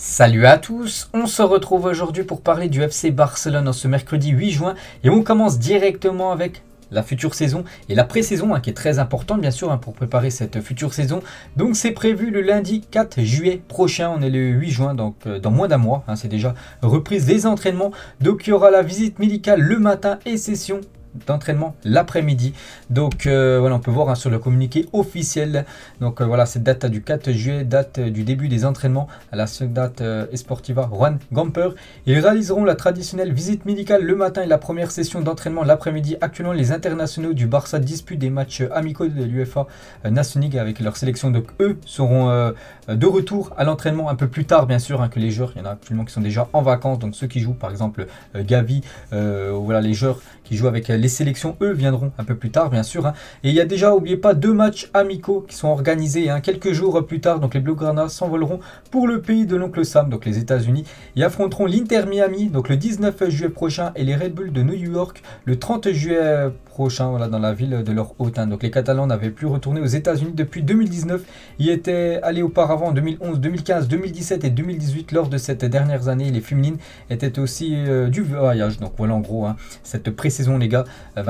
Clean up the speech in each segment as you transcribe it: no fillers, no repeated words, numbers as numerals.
Salut à tous, on se retrouve aujourd'hui pour parler du FC Barcelone en ce mercredi 8 juin et on commence directement avec la future saison et la pré-saison qui est très importante bien sûr pour préparer cette future saison. Donc c'est prévu le lundi 4 juillet prochain, on est le 8 juin donc dans moins d'un mois, c'est déjà reprise des entraînements. Donc il y aura la visite médicale le matin et session d'entraînement l'après-midi. Donc voilà, on peut voir sur le communiqué officiel. Donc voilà, cette date du 4 juillet, date du début des entraînements à la date Esportiva Juan Gamper. Ils réaliseront la traditionnelle visite médicale le matin et la première session d'entraînement l'après-midi. Actuellement, les internationaux du Barça disputent des matchs amicaux de l'UEFA Nations League avec leur sélection. Donc eux seront de retour à l'entraînement un peu plus tard bien sûr que les joueurs. Il y en a actuellement qui sont déjà en vacances. Donc ceux qui jouent par exemple Gavi, voilà, les joueurs qui jouent avec les sélections, eux viendront un peu plus tard bien sûr. Et il y a déjà, n'oubliez pas, 2 matchs amicaux qui sont organisés quelques jours plus tard. Donc les Blaugrana s'envoleront pour le pays de l'oncle Sam, donc les États-Unis. Ils affronteront l'Inter Miami donc le 19 juillet prochain et les Red Bull de New York le 30 juillet prochain, voilà, dans la ville de leur hôte. Donc les Catalans n'avaient plus retourné aux États-Unis depuis 2019. Ils étaient allés auparavant en 2011, 2015, 2017 et 2018. Lors de cette dernière année, les féminines étaient aussi du voyage. Donc voilà en gros cette pré-saison les gars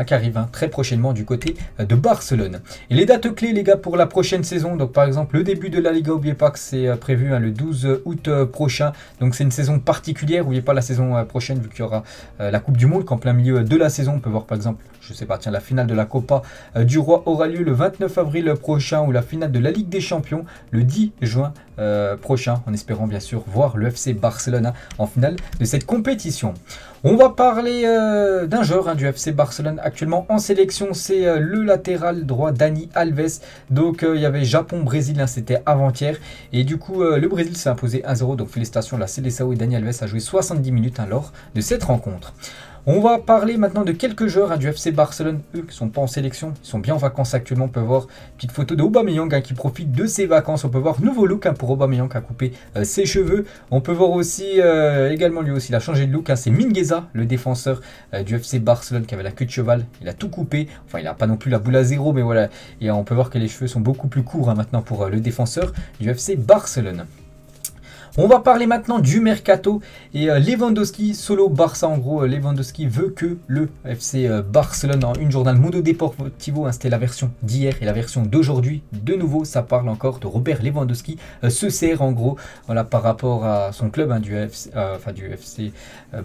qui arrive très prochainement du côté de Barcelone. Et les dates clés les gars pour la prochaine saison, donc par exemple le début de la Liga, n'oubliez pas que c'est prévu le 12 août prochain. Donc c'est une saison particulière, n'oubliez pas la saison prochaine vu qu'il y aura la Coupe du Monde qu'en plein milieu de la saison. On peut voir par exemple, je sais pas, tiens, la finale de la Copa du Roi aura lieu le 29 avril prochain ou la finale de la Ligue des Champions le 10 juin prochain, en espérant bien sûr voir le FC Barcelone en finale de cette compétition. On va parler d'un joueur du FC Barcelone actuellement en sélection, c'est le latéral droit Dani Alves. Donc il y avait Japon-Brésil, c'était avant-hier. Et du coup le Brésil s'est imposé 1-0, donc félicitations à la Seleção et Dani Alves a joué 70 minutes lors de cette rencontre. On va parler maintenant de quelques joueurs du FC Barcelone, eux qui ne sont pas en sélection, ils sont bien en vacances actuellement. On peut voir une petite photo de Aubameyang qui profite de ses vacances. On peut voir nouveau look pour Aubameyang qui a coupé ses cheveux. On peut voir aussi également lui aussi, il a changé de look. C'est Mingueza, le défenseur du FC Barcelone qui avait la queue de cheval. Il a tout coupé, enfin il n'a pas non plus la boule à zéro, mais voilà. Et on peut voir que les cheveux sont beaucoup plus courts maintenant pour le défenseur du FC Barcelone. On va parler maintenant du mercato et Lewandowski, solo Barça en gros. Lewandowski veut que le FC Barcelone, en une journal Mundo Deportivo, c'était la version d'hier et la version d'aujourd'hui. De nouveau, ça parle encore de Robert Lewandowski, se sert en gros voilà, par rapport à son club du FC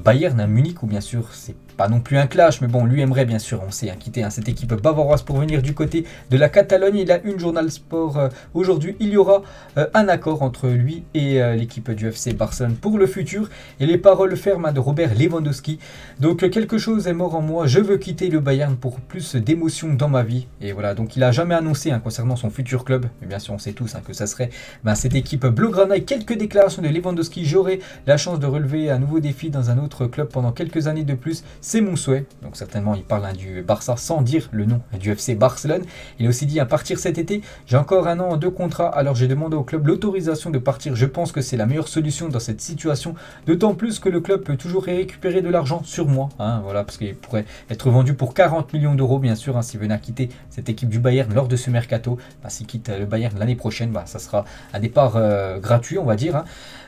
Bayern Munich, où bien sûr c'est pas non plus un clash, mais bon, lui aimerait bien sûr, on sait, quitter cette équipe bavaroise pour venir du côté de la Catalogne. Il a une journal sport aujourd'hui, il y aura un accord entre lui et l'équipe du FC Barcelone pour le futur. Et les paroles fermes de Robert Lewandowski. Donc quelque chose est mort en moi, je veux quitter le Bayern pour plus d'émotions dans ma vie. Et voilà, donc il a jamais annoncé concernant son futur club, mais bien sûr on sait tous que ça serait cette équipe Blaugrana. Et quelques déclarations de Lewandowski: j'aurai la chance de relever un nouveau défi dans un autre club pendant quelques années de plus, c'est mon souhait. Donc certainement il parle du Barça sans dire le nom du FC Barcelone. Il a aussi dit: à partir cet été, j'ai encore un an de contrat, alors j'ai demandé au club l'autorisation de partir. Je pense que c'est la meilleure solution dans cette situation, d'autant plus que le club peut toujours récupérer de l'argent sur moi, voilà, parce qu'il pourrait être vendu pour 40 millions d'euros bien sûr, s'il venait à quitter cette équipe du Bayern lors de ce mercato. S'il quitte le Bayern l'année prochaine, ça sera un départ gratuit on va dire,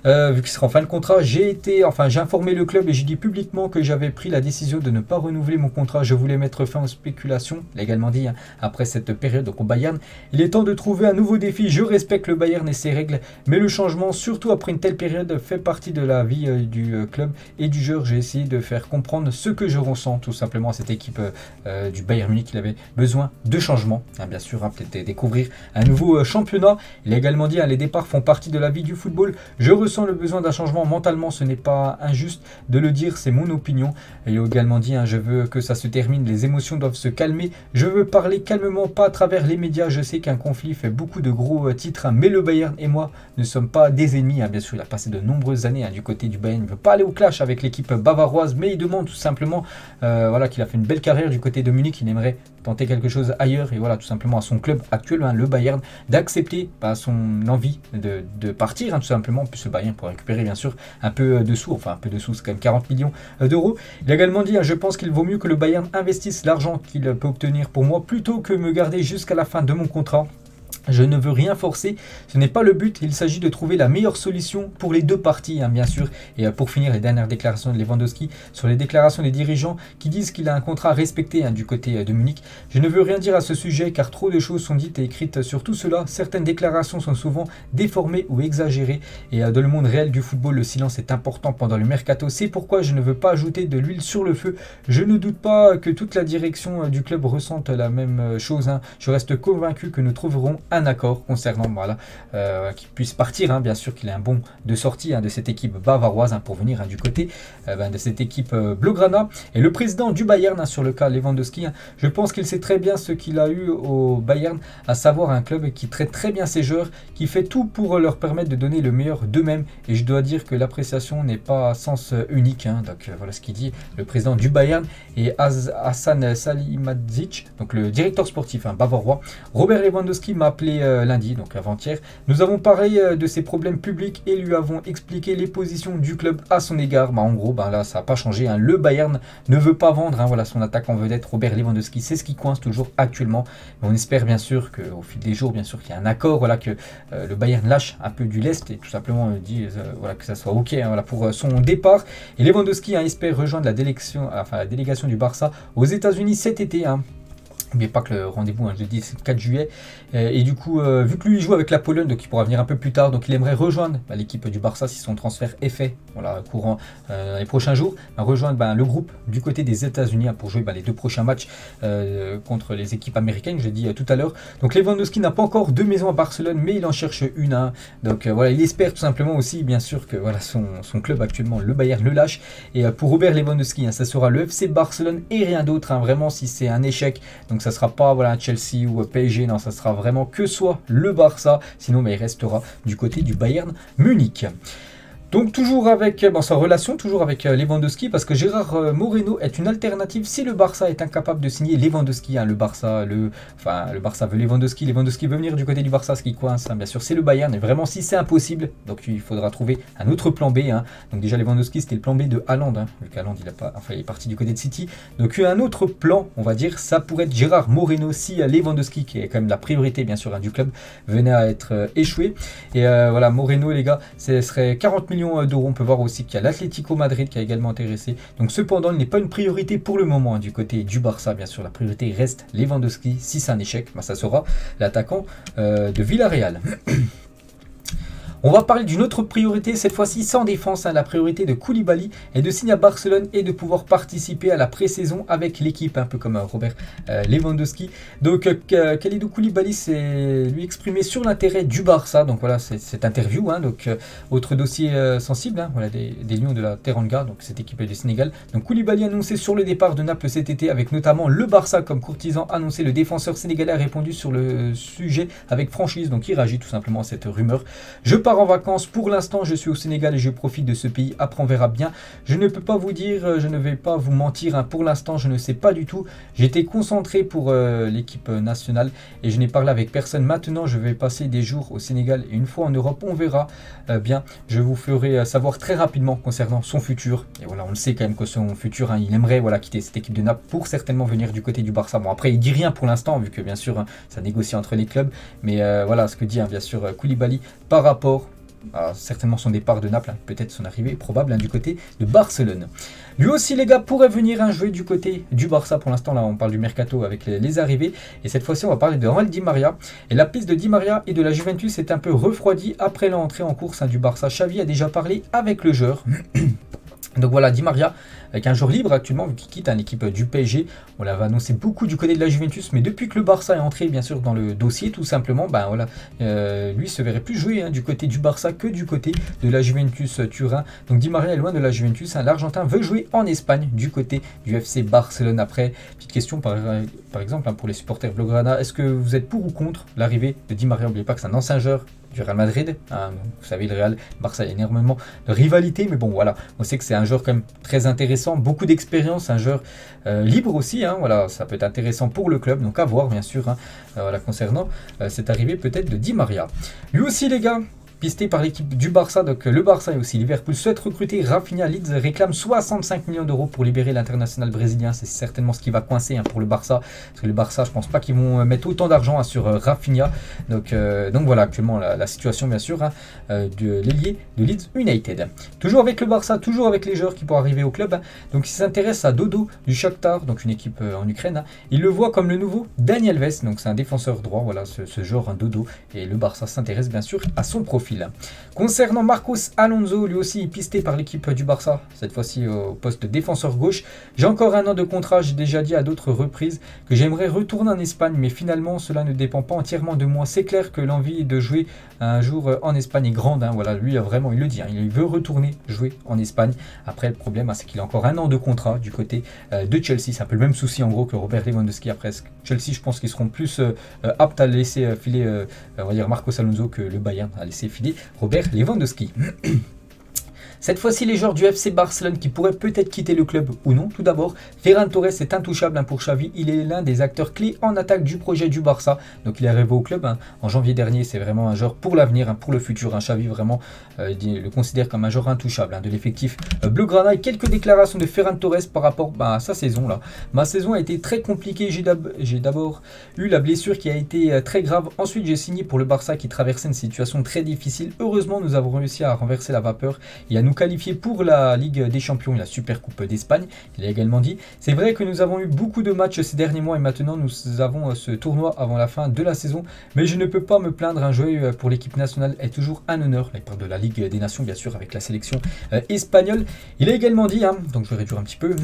vu qu'il sera en fin de contrat. J'ai informé le club et j'ai dit publiquement que j'avais pris la décision de ne pas renouveler mon contrat. Je voulais mettre fin aux spéculations. Il a également dit après cette période donc au Bayern, il est temps de trouver un nouveau défi. Je respecte le Bayern et ses règles, mais le changement, surtout après une telle période, fait partie de la vie du club et du joueur. J'ai essayé de faire comprendre ce que je ressens tout simplement à cette équipe du Bayern Munich. Il avait besoin de changement, bien sûr, peut-être découvrir un nouveau championnat. Il a également dit: les départs font partie de la vie du football. Je ressens le besoin d'un changement mentalement, ce n'est pas injuste de le dire, c'est mon opinion. Et il a également dit: je veux que ça se termine, les émotions doivent se calmer, je veux parler calmement, pas à travers les médias. Je sais qu'un conflit fait beaucoup de gros titres, mais le Bayern et moi ne sommes pas des ennemis. Bien sûr, il a passé de nombreuses années du côté du Bayern. Il ne veut pas aller au clash avec l'équipe bavaroise, mais il demande tout simplement voilà, qu'il a fait une belle carrière du côté de Munich. Il aimerait tenter quelque chose ailleurs et voilà, tout simplement à son club actuel, le Bayern, d'accepter son envie de partir, tout simplement, puisque le Bayern pour récupérer bien sûr un peu de sous, c'est quand même 40 millions d'euros. Il a également dit: je pense qu'il vaut mieux que le Bayern investisse l'argent qu'il peut obtenir pour moi plutôt que me garder jusqu'à la fin de mon contrat. Je ne veux rien forcer, ce n'est pas le but, il s'agit de trouver la meilleure solution pour les deux parties, hein, bien sûr. Et pour finir, les dernières déclarations de Lewandowski sur les déclarations des dirigeants qui disent qu'il a un contrat respecté, hein, du côté de Munich. Je ne veux rien dire à ce sujet car trop de choses sont dites et écrites sur tout cela. Certaines déclarations sont souvent déformées ou exagérées et dans le monde réel du football, le silence est important pendant le mercato. C'est pourquoi je ne veux pas ajouter de l'huile sur le feu. Je ne doute pas que toute la direction du club ressente la même chose, hein. Je reste convaincu que nous trouverons un accord concernant qu'il puisse partir, hein, bien sûr qu'il ait un bon de sortie, hein, de cette équipe bavaroise, hein, pour venir, hein, du côté de cette équipe Blaugrana. Et le président du Bayern, hein, sur le cas Lewandowski, hein, je pense qu'il sait très bien ce qu'il a eu au Bayern, à savoir un club qui traite très bien ses joueurs, qui fait tout pour leur permettre de donner le meilleur d'eux-mêmes. Et je dois dire que l'appréciation n'est pas à sens unique, hein. Donc voilà ce qu'il dit le président du Bayern. Et Hassan Salihamidzic, donc le directeur sportif, hein, bavarois. Robert Lewandowski m'a appelé lundi, donc avant-hier. Nous avons parlé de ses problèmes publics et lui avons expliqué les positions du club à son égard. En gros, là, ça n'a pas changé, hein. Le Bayern ne veut pas vendre, hein, voilà, son attaquant vedette Robert Lewandowski. C'est ce qui coince toujours actuellement. Mais on espère bien sûr qu'au fil des jours, bien sûr, qu'il y a un accord, voilà, que le Bayern lâche un peu du lest et tout simplement dit voilà, que ça soit OK, hein, voilà, pour son départ. Et Lewandowski, hein, espère rejoindre la délégation du Barça aux États-Unis cet été, hein. N'oubliez pas que le rendez-vous, hein, jeudi, c'est le 4 juillet. Et du coup, vu que lui il joue avec la Pologne, donc il pourra venir un peu plus tard, donc il aimerait rejoindre l'équipe du Barça si son transfert est fait, voilà, courant dans les prochains jours, rejoindre le groupe du côté des États-Unis, hein, pour jouer les 2 prochains matchs contre les équipes américaines, je l'ai dit tout à l'heure. Donc Lewandowski n'a pas encore de maison à Barcelone, mais il en cherche une, hein. Donc voilà, il espère tout simplement aussi, bien sûr, que voilà, son club actuellement, le Bayern, le lâche. Et pour Robert Lewandowski, hein, ça sera le FC Barcelone et rien d'autre, hein, vraiment, si c'est un échec. Donc ça sera pas, voilà, un Chelsea ou PSG, non, ça sera vraiment que soit le Barça, sinon il restera du côté du Bayern Munich. Donc toujours avec sa relation, toujours avec Lewandowski, parce que Gérard Moreno est une alternative si le Barça est incapable de signer Lewandowski, hein. Le Barça veut Lewandowski, Lewandowski veut venir du côté du Barça, ce qui coince, hein, bien sûr c'est le Bayern, et vraiment si c'est impossible, donc il faudra trouver un autre plan B, hein. Donc déjà Lewandowski c'était le plan B de Haaland, hein, vu qu'Haaland il est parti du côté de City, donc un autre plan, on va dire, ça pourrait être Gérard Moreno si Lewandowski, qui est quand même la priorité bien sûr, hein, du club, venait à être échoué. Et voilà, Moreno les gars, ce serait 40 millions d'euros. On peut voir aussi qu'il y a l'Atlético Madrid qui a également intéressé. Donc cependant, il n'est pas une priorité pour le moment, hein, du côté du Barça. Bien sûr, la priorité reste Lewandowski. Si c'est un échec, ça sera l'attaquant de Villarreal. On va parler d'une autre priorité, cette fois-ci sans défense, hein. La priorité de Koulibaly est de signer à Barcelone et de pouvoir participer à la pré-saison avec l'équipe, un peu comme Robert Lewandowski. Donc Kalidou Koulibaly s'est lui exprimé sur l'intérêt du Barça. Donc voilà, cette interview, hein. Donc autre dossier sensible, hein, voilà, des Lions de la Teranga, donc cette équipe du Sénégal. Donc Koulibaly annoncé sur le départ de Naples cet été, avec notamment le Barça comme courtisan annoncé. Le défenseur sénégalais a répondu sur le sujet avec franchise, donc il réagit tout simplement à cette rumeur. Je pars en vacances, pour l'instant je suis au Sénégal et je profite de ce pays, après on verra bien. Je ne peux pas vous dire, je ne vais pas vous mentir, hein, pour l'instant je ne sais pas du tout. J'étais concentré pour l'équipe nationale et je n'ai parlé avec personne. Maintenant je vais passer des jours au Sénégal et une fois en Europe on verra bien. Je vous ferai savoir très rapidement concernant son futur. Et voilà, on le sait quand même que son futur, hein, il aimerait, voilà, quitter cette équipe de Naples pour certainement venir du côté du Barça. Bon après il dit rien pour l'instant vu que bien sûr, hein, ça négocie entre les clubs, mais voilà ce que dit, hein, bien sûr Koulibaly par rapport certainement son départ de Naples, hein, peut-être son arrivée probable, hein, du côté de Barcelone. Lui aussi les gars pourrait venir, hein, jouer du côté du Barça. Pour l'instant là on parle du mercato avec les arrivées, et cette fois-ci on va parler de Angel Di Maria. Et la piste de Di Maria et de la Juventus est un peu refroidie après l'entrée en course, hein, du Barça. Xavi a déjà parlé avec le joueur. Donc voilà, Di Maria, avec un joueur libre actuellement, vu qu'il quitte l'équipe du PSG. On l'avait annoncé beaucoup du côté de la Juventus, mais depuis que le Barça est entré, bien sûr, dans le dossier, tout simplement, voilà, lui se verrait plus jouer, hein, du côté du Barça que du côté de la Juventus Turin. Donc Di Maria est loin de la Juventus, hein. L'Argentin veut jouer en Espagne, du côté du FC Barcelone. Après, petite question par exemple, hein, pour les supporters Blaugrana, est-ce que vous êtes pour ou contre l'arrivée de Di Maria? N'oubliez pas que c'est un ancien joueur du Real Madrid, hein, vous savez, le Real, Barça, il y a énormément de rivalité, mais bon voilà, on sait que c'est un joueur quand même très intéressant, beaucoup d'expérience, un joueur libre aussi, hein, voilà, ça peut être intéressant pour le club, donc à voir bien sûr, hein, voilà, concernant cette arrivée peut-être de Di Maria. Lui aussi les gars, pisté par l'équipe du Barça. Donc le Barça et aussi Liverpool souhaitent recruter Rafinha. Leeds réclame 65 millions d'euros pour libérer l'international brésilien. C'est certainement ce qui va coincer pour le Barça. Parce que le Barça, je pense pas qu'ils vont mettre autant d'argent sur Rafinha. Donc voilà actuellement la situation bien sûr de l'ailier de Leeds United. Toujours avec le Barça, toujours avec les joueurs qui pourraient arriver au club. Donc il s'intéresse à Dodo du Shakhtar, donc une équipe en Ukraine. Il le voit comme le nouveau Dani Alves, donc c'est un défenseur droit, voilà ce genre Dodo. Et le Barça s'intéresse bien sûr à son profil. Concernant Marcos Alonso, lui aussi pisté par l'équipe du Barça, cette fois-ci au poste de défenseur gauche. J'ai encore un an de contrat, j'ai déjà dit à d'autres reprises que j'aimerais retourner en Espagne, mais finalement cela ne dépend pas entièrement de moi. C'est clair que l'envie de jouer un jour en Espagne est grande, voilà, lui vraiment il le dit, il veut retourner jouer en Espagne. Après le problème c'est qu'il a encore un an de contrat du côté de Chelsea. C'est un peu le même souci en gros que Robert Lewandowski. Après Chelsea, je pense qu'ils seront plus aptes à laisser filer on va dire Marcos Alonso que le Bayern a laissé filer Robert Lewandowski. Cette fois-ci, les joueurs du FC Barcelone qui pourraient peut-être quitter le club ou non. Tout d'abord, Ferran Torres est intouchable pour Xavi. Il est l'un des acteurs clés en attaque du projet du Barça. Donc il est arrivé au club en janvier dernier. C'est vraiment un joueur pour l'avenir, pour le futur. Xavi vraiment le considère comme un joueur intouchable de l'effectif blaugrana. Et quelques déclarations de Ferran Torres par rapport à sa saison là. Ma saison a été très compliquée. J'ai d'abord eu la blessure qui a été très grave. Ensuite, j'ai signé pour le Barça qui traversait une situation très difficile. Heureusement, nous avons réussi à renverser la vapeur et à nous qualifié pour la Ligue des Champions et la Super Coupe d'Espagne. Il a également dit: c'est vrai que nous avons eu beaucoup de matchs ces derniers mois et maintenant nous avons ce tournoi avant la fin de la saison, mais je ne peux pas me plaindre. Un jeu pour l'équipe nationale est toujours un honneur. Là, il parle de la Ligue des Nations bien sûr avec la sélection espagnole. Il a également dit, donc je vais réduire un petit peu.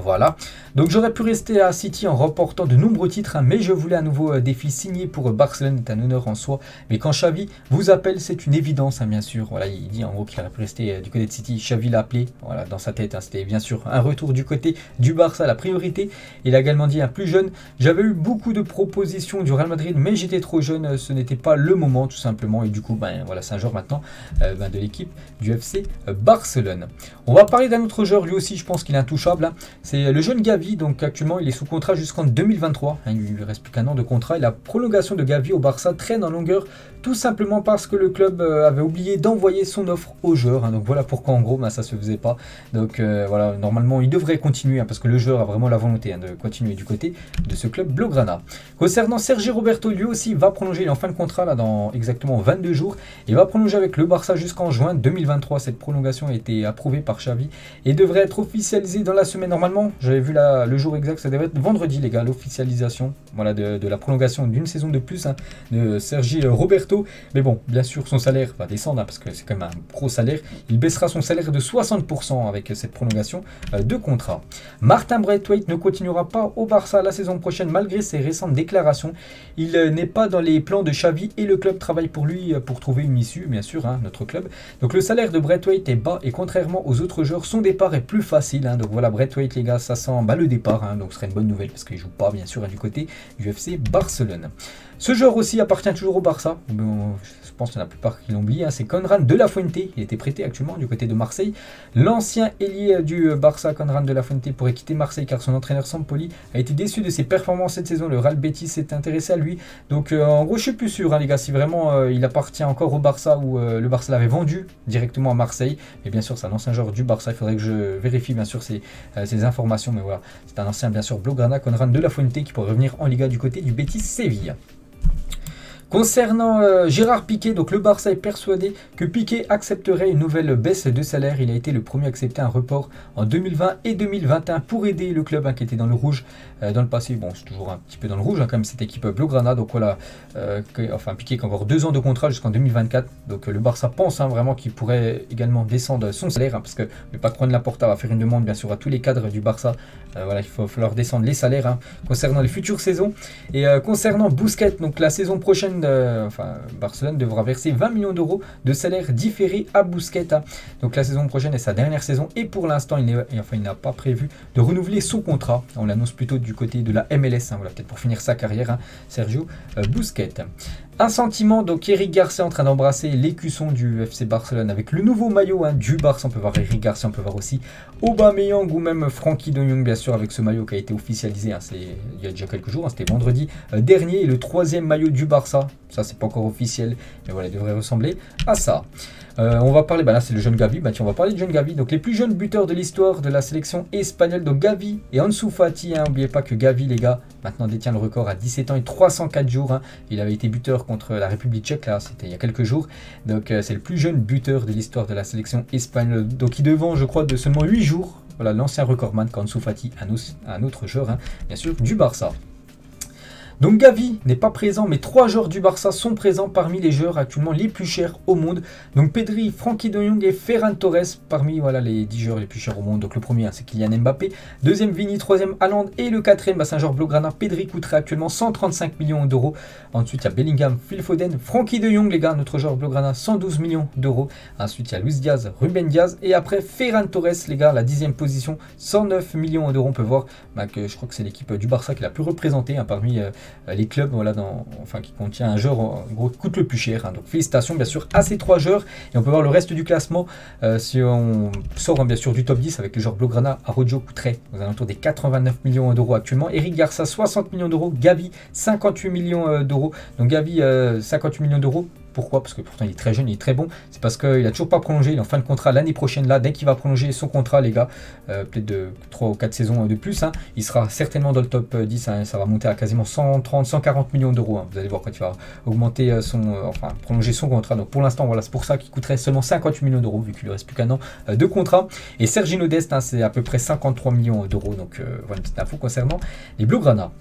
Voilà, donc j'aurais pu rester à City en remportant de nombreux titres, mais je voulais un nouveau défi signé pour Barcelone, c'est un honneur en soi. Mais quand Xavi vous appelle, c'est une évidence, bien sûr. Voilà, il dit en gros qu'il aurait pu rester du côté de City. Xavi l'a appelé, voilà, dans sa tête, c'était bien sûr un retour du côté du Barça, la priorité. Il a également dit, plus jeune, j'avais eu beaucoup de propositions du Real Madrid, mais j'étais trop jeune, ce n'était pas le moment tout simplement. Et du coup, voilà, c'est un joueur maintenant de l'équipe du FC Barcelone. On va parler d'un autre joueur, lui aussi, je pense qu'il est intouchable. C'est le jeune Gavi, donc actuellement il est sous contrat jusqu'en 2023, il ne lui reste plus qu'un an de contrat et la prolongation de Gavi au Barça traîne en longueur tout simplement parce que le club avait oublié d'envoyer son offre au joueur, donc voilà pourquoi en gros ça se faisait pas. Donc voilà, normalement il devrait continuer parce que le joueur a vraiment la volonté de continuer du côté de ce club blaugrana. Concernant Sergi Roberto, lui aussi va prolonger, il est en fin de contrat là dans exactement 22 jours, il va prolonger avec le Barça jusqu'en juin 2023. Cette prolongation a été approuvée par Xavi et devrait être officialisée dans la semaine. Normalement, j'avais vu le jour exact, ça devrait être vendredi les gars, l'officialisation voilà, de la prolongation d'une saison de plus de Sergi Roberto. Mais bon, bien sûr, son salaire va descendre parce que c'est quand même un gros salaire. Il baissera son salaire de 60% avec cette prolongation de contrat. Martin Braithwaite ne continuera pas au Barça la saison prochaine malgré ses récentes déclarations. Il n'est pas dans les plans de Xavi et le club travaille pour lui pour trouver une issue, bien sûr, notre club. Donc le salaire de Braithwaite est bas et contrairement aux autres joueurs, son départ est plus facile. Donc voilà, Braithwaite les gars, ça sent le départ, donc ce serait une bonne nouvelle parce qu'il ne joue pas bien sûr du côté du FC Barcelone. Ce joueur aussi appartient toujours au Barça. Je pense qu'il y en a la plupart qui l'ont oublié. C'est Konrad de la Fuente. Il était prêté actuellement du côté de Marseille. L'ancien ailier du Barça, Konrad de la Fuente, pourrait quitter Marseille car son entraîneur Sampoli a été déçu de ses performances cette saison. Le Real Betis s'est intéressé à lui. Donc en gros, je suis plus sûr, les gars, si vraiment il appartient encore au Barça ou le Barça l'avait vendu directement à Marseille. Et bien sûr, c'est un ancien joueur du Barça. Il faudrait que je vérifie bien sûr ces informations. Mais voilà, c'est un ancien bien sûr blaugrana, Konrad de la Fuente, qui pourrait revenir en Liga du côté du Betis Séville. Concernant Gérard Piqué, donc le Barça est persuadé que Piqué accepterait une nouvelle baisse de salaire. Il a été le premier à accepter un report en 2020 et 2021 pour aider le club qui était dans le rouge dans le passé. Bon, c'est toujours un petit peu dans le rouge quand même cette équipe blaugrana. Donc voilà, Piqué qui a encore 2 ans de contrat jusqu'en 2024. Donc le Barça pense vraiment qu'il pourrait également descendre son salaire parce que le patron de Laporta va faire une demande bien sûr à tous les cadres du Barça. Voilà, il va falloir descendre les salaires concernant les futures saisons. Et concernant Busquets, donc la saison prochaine, Barcelone devra verser 20 millions d'euros de salaire différé à Busquets. Donc la saison prochaine est sa dernière saison et pour l'instant il n'a pas prévu de renouveler son contrat. On l'annonce plutôt du côté de la MLS, voilà, peut-être pour finir sa carrière, Sergio Busquets. Un sentiment, donc Eric Garcia en train d'embrasser l'écusson du FC Barcelone avec le nouveau maillot du Barça. On peut voir Eric Garcia, on peut voir aussi Aubameyang ou même Frenkie de Jong bien sûr avec ce maillot qui a été officialisé il y a déjà quelques jours, c'était vendredi dernier. Et le 3e maillot du Barça, ça c'est pas encore officiel, mais voilà, il devrait ressembler à ça. On va parler, là c'est le jeune Gavi, tiens, on va parler de jeune Gavi, donc les plus jeunes buteurs de l'histoire de la sélection espagnole, donc Gavi et Ansu Fati, n'oubliez pas que Gavi les gars, maintenant détient le record à 17 ans et 304 jours, il avait été buteur contre la République tchèque, là c'était il y a quelques jours, donc c'est le plus jeune buteur de l'histoire de la sélection espagnole, donc il devant je crois de seulement 8 jours, voilà l'ancien recordman Ansu Fati, un autre joueur, bien sûr, du Barça. Donc Gavi n'est pas présent, mais 3 joueurs du Barça sont présents parmi les joueurs actuellement les plus chers au monde. Donc Pedri, Frenkie de Jong et Ferran Torres parmi les 10 joueurs les plus chers au monde. Donc le premier c'est Kylian Mbappé, deuxième Vini, troisième Haaland et le quatrième c'est un joueur blaugrana. Pedri coûterait actuellement 135 millions d'euros. Ensuite il y a Bellingham, Phil Foden, Frenkie de Jong les gars, notre joueur blaugrana, 112 millions d'euros. Ensuite il y a Luis Diaz, Ruben Diaz et après Ferran Torres les gars, la 10e position, 109 millions d'euros. On peut voir que je crois que c'est l'équipe du Barça qui l'a plus représentée parmi les clubs qui contient un joueur en gros coûte le plus cher. Donc félicitations bien sûr à ces 3 joueurs et on peut voir le reste du classement si on sort bien sûr du top 10 avec le joueur blaugrana. Araujo coûterait aux alentours des 89 millions d'euros actuellement, Eric Garcia 60 millions d'euros, Gavi 58 millions d'euros. Donc Gavi 58 millions d'euros. Pourquoi? Parce que pourtant il est très jeune, il est très bon. C'est parce qu'il n'a toujours pas prolongé, il est en fin de contrat l'année prochaine. Là, dès qu'il va prolonger son contrat, les gars, peut-être de 3 ou 4 saisons de plus, il sera certainement dans le top 10. Ça va monter à quasiment 130, 140 millions d'euros. Vous allez voir quand il va augmenter prolonger son contrat. Donc pour l'instant, voilà, c'est pour ça qu'il coûterait seulement 58 millions d'euros, vu qu'il ne reste plus qu'un an de contrat. Et Sergino Dest, c'est à peu près 53 millions d'euros. Donc voilà une petite info concernant les Blaugrana.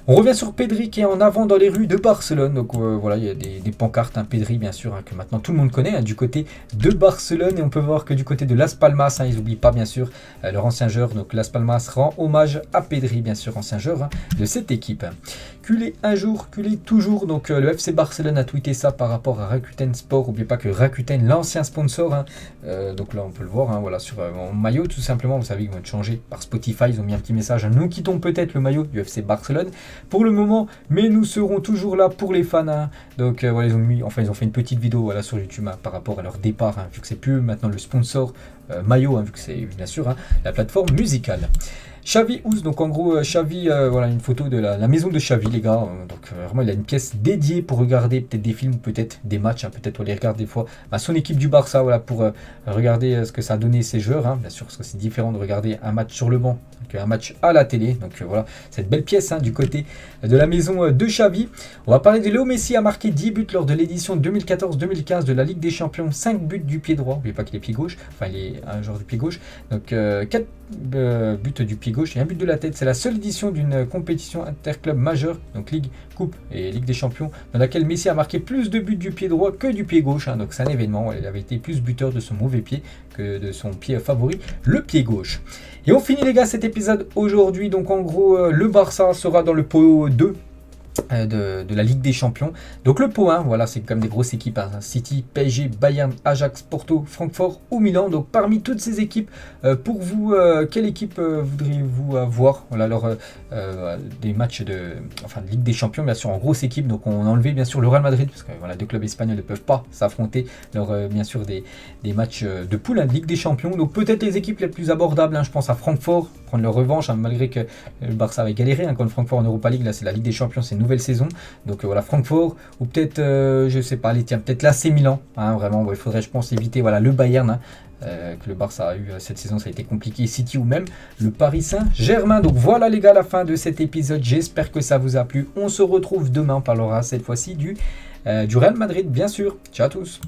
On revient sur Pedri qui est en avant dans les rues de Barcelone. Donc voilà, il y a des pancartes, Pedri bien sûr, que maintenant tout le monde connaît du côté de Barcelone. Et on peut voir que du côté de Las Palmas, ils n'oublient pas bien sûr leur ancien joueur. Donc Las Palmas rend hommage à Pedri, bien sûr, ancien joueur de cette équipe. Culé un jour, culé toujours. Donc le FC Barcelone a tweeté ça par rapport à Rakuten Sport. N'oubliez pas que Rakuten, l'ancien sponsor, donc là on peut le voir, voilà, sur mon maillot tout simplement. Vous savez qu'ils vont être changés par Spotify. Ils ont mis un petit message, nous quittons peut-être le maillot du FC Barcelone pour le moment, mais nous serons toujours là pour les fans. Donc voilà, ils ont fait une petpetite vidéo voilà, sur YouTube par rapport à leur départ, vu que c'est plus maintenant le sponsor maillot, vu que c'est bien sûr la plateforme musicale. Xavi House, donc en gros Xavi, voilà une photo de la maison de Xavi les gars, donc vraiment il a une pièce dédiée pour regarder peut-être des films, peut-être des matchs, peut-être on les regarde des fois, son équipe du Barça, voilà, pour regarder ce que ça a donné ses joueurs, bien sûr parce que c'est différent de regarder un match sur le banc qu'un match à la télé. Donc voilà cette belle pièce du côté de la maison de Xavi. On va parler de Léo Messi, a marqué 10 buts lors de l'édition 2014-2015 de la Ligue des Champions, 5 buts du pied droit, n'oubliez pas qu'il est pied gauche, il est un joueur du pied gauche, donc 4 buts du pied gauche et un but de la tête. C'est la seule édition d'une compétition interclub majeure, donc Ligue, Coupe et Ligue des Champions, dans laquelle Messi a marqué plus de buts du pied droit que du pied gauche, donc c'est un événement. Il avait été plus buteur de son mauvais pied que de son pied favori, le pied gauche. Et on finit les gars cet épisode aujourd'hui. Donc en gros le Barça sera dans le pot 2 de la Ligue des Champions. Donc le pot 1, voilà, c'est comme des grosses équipes, City, PSG, Bayern, Ajax, Porto, Francfort ou Milan. Donc parmi toutes ces équipes, pour vous, quelle équipe voudriez-vous voir? Voilà, alors des matchs de Ligue des Champions, bien sûr en grosse équipe. Donc on a enlevé bien sûr le Real Madrid, parce que voilà, deux clubs espagnols ne peuvent pas s'affronter lors bien sûr des matchs de poule de Ligue des Champions. Donc peut-être les équipes les plus abordables, je pense à Francfort, prendre leur revanche, malgré que le Barça avait galéré contre Francfort en Europa League. Là c'est la Ligue des Champions, c'est une nouvelle saison, donc voilà, Francfort, ou peut-être je sais pas, peut-être l'AC Milan, vraiment, il faudrait je pense éviter voilà, le Bayern que le Barça a eu cette saison, ça a été compliqué, City ou même le Paris Saint-Germain. Donc voilà les gars, la fin de cet épisode, j'espère que ça vous a plu. On se retrouve demain, on parlera cette fois-ci du Real Madrid bien sûr. Ciao à tous.